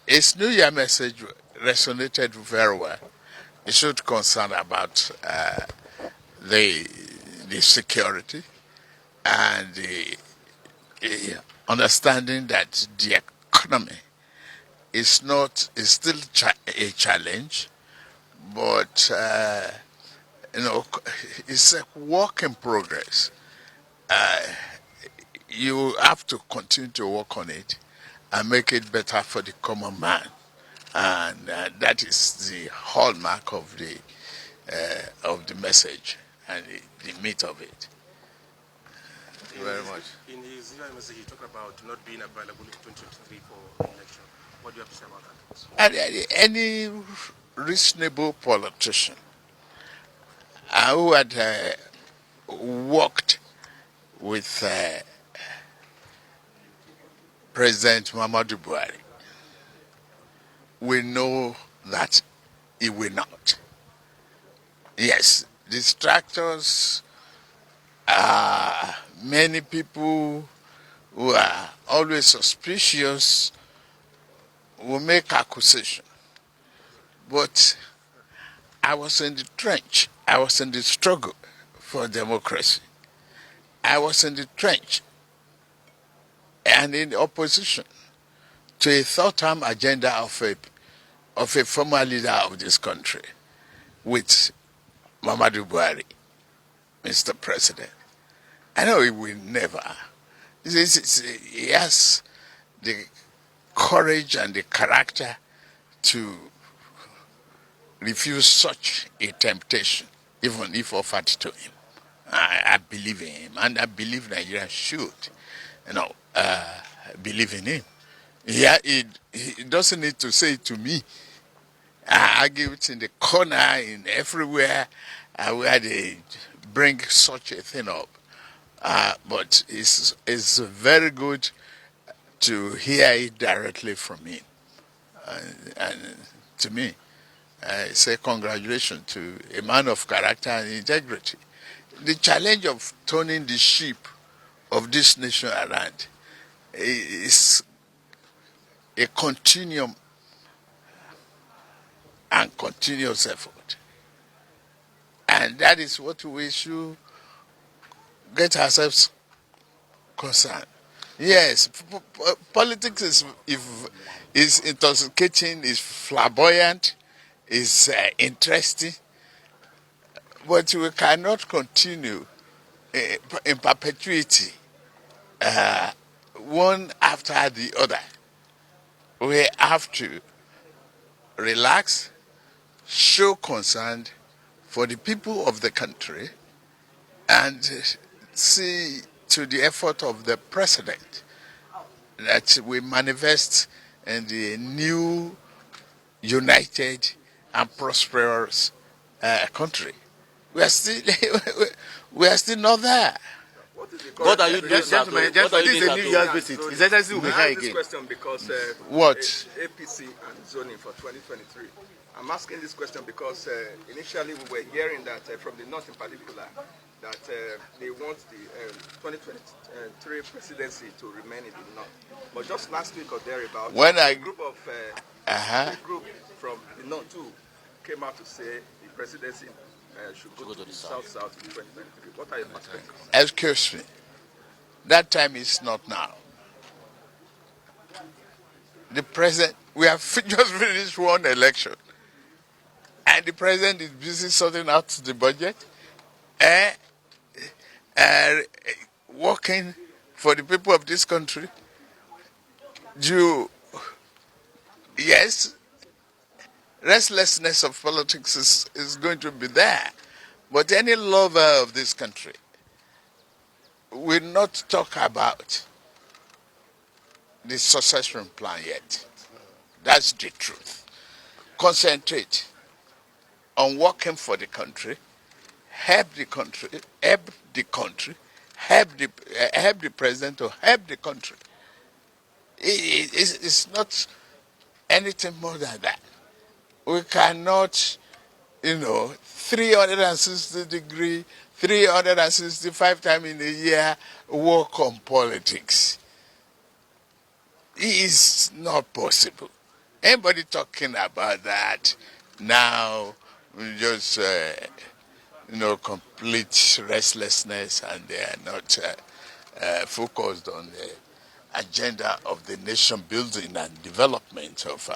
His New Year message resonated very well. It showed concern about the security and the understanding that the economy is still a challenge, but it's a work in progress. You have to continue to work on it and make it better for the common man, and that is the hallmark of the message and the meat of it. Thank you very much. In his message, he talked about not being available in 2023 for election. What do you have to say about that? Any reasonable politician who had worked with President Muhammadu Buhari will know that he will not. Yes, distractors, many people who are always suspicious will make accusation. But I was in the trench. I was in the struggle for democracy. I was in the trench and in opposition to a thought-term agenda of a former leader of this country with Muhammadu Buhari, Mr. President. I know he will never. He has the courage and the character to refuse such a temptation, even if offered to him. I believe in him, and I believe Nigeria should, believe in him. Yeah, he doesn't need to say it to me. I argue it in the corner, in everywhere where they bring such a thing up. But it's very good to hear it directly from him. And to me, I say congratulations to a man of character and integrity. The challenge of turning the ship of this nation around is a continuum and continuous effort. And that is what we should get ourselves concerned. Yes, politics is intoxicating, is flamboyant, is interesting, but we cannot continue in perpetuity, one after the other. We have to relax, show concern for the people of the country, and see to the effort of the president that we manifest in the new, united, and prosperous country. We are still not there. What are you doing, gentlemen? This is a New Year's visit. His Excellency will be here again. This question because What? APC and zoning for 2023. I'm asking this question because initially we were hearing that from the North in particular that they want the 2023 presidency to remain in the North. But just last week or thereabout, a group of group from the North too came out to say the presidency should go to the South in 2023. What are your perspectives? Excuse me. That time is not now. The president, we have just finished one election, and the president is busy sorting out the budget, working for the people of this country. Yes, restlessness of politics is going to be there, but any lover of this country will not talk about the succession plan yet. That's the truth. Concentrate on working for the country, help the country, help the president to help the country. It's not anything more than that. We cannot, 360 degree, 365 times in a year work on politics. is not possible. Anybody talking about that now, just complete restlessness, and they are not focused on the agenda of the nation building and development of